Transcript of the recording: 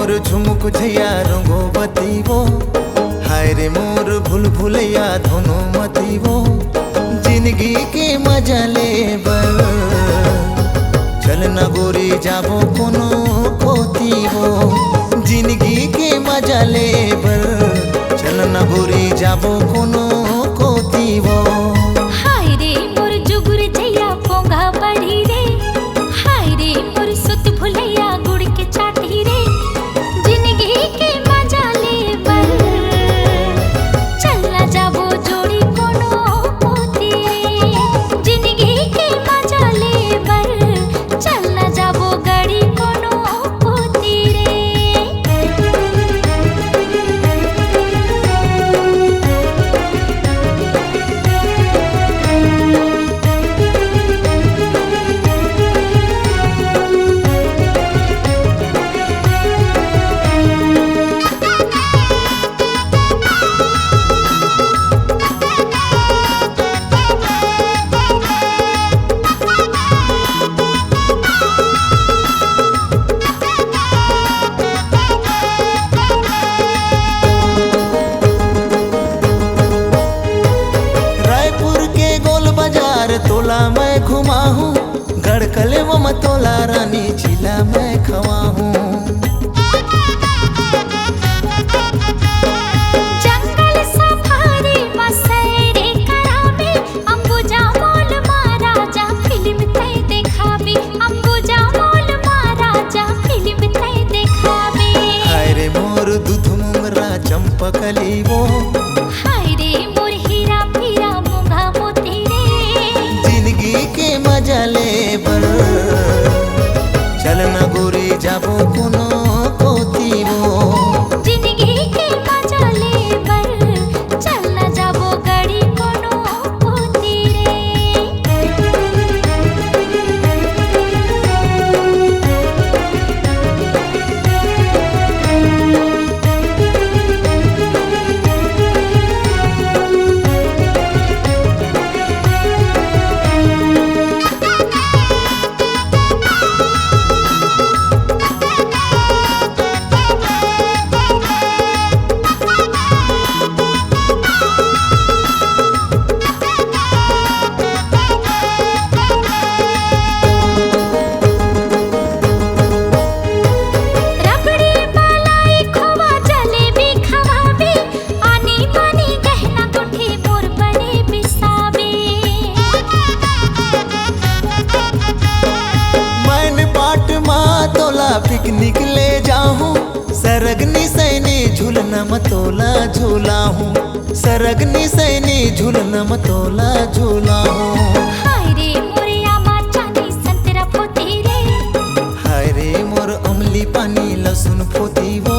मोर झुमुक झैया रंगो बतीवो, हाय रे मोर भूल भुलैया धोनो मतीवो। जिंदगी के मजा ले बर चल न गोरी जाबो कोनो खोतीवो। जिंदगी के मजा ले बर चल न गोरी जाबो कोनो खोतीवो। हाय रे मोर जुगुर जैया पोंगा बढ़ी रे, हाय रे मोर सुत भुलैया गुड़ के चाटी रे। जिंदगी के मजा ले बर चल ना जाबो जोड़ी कोनो पोती रे। जिंदगी के मजा ले बर चल ना जाबो गाड़ी कोनो पोती रे। तोला मैं घुमा हूँ गड़कले वो मतोला रानी झीला मैं खवा हूँ। जंगल सफारी मसैरे कराबी, अंबुजा मोल महाराजा फिल्म तय देखाबी। अंबुजा मोल महाराजा फिल्म तय देखाबी। हाय रे मोर दूध मुंगरा चंपकली वो, हाय रे मोर हीरा पीरा मूंगा मोती रे। जिंदगी के मजा ले बर चल न गोरी जाबो कोनो खोतीवो। जिंदगी के मजा ले बर चल ना जाबो गाड़ी कोनो पोती रे। पिकनिक ले जाऊं सरगनी सैनी झूलना मतोला झूला हूँ। सरगनी सैनी झूलना मतोला झूला हूँ। हाय रे मोरे आमा चांदी संतरा पोती रे, हाय रे मोर अमली पानी लहसुन पोती वो।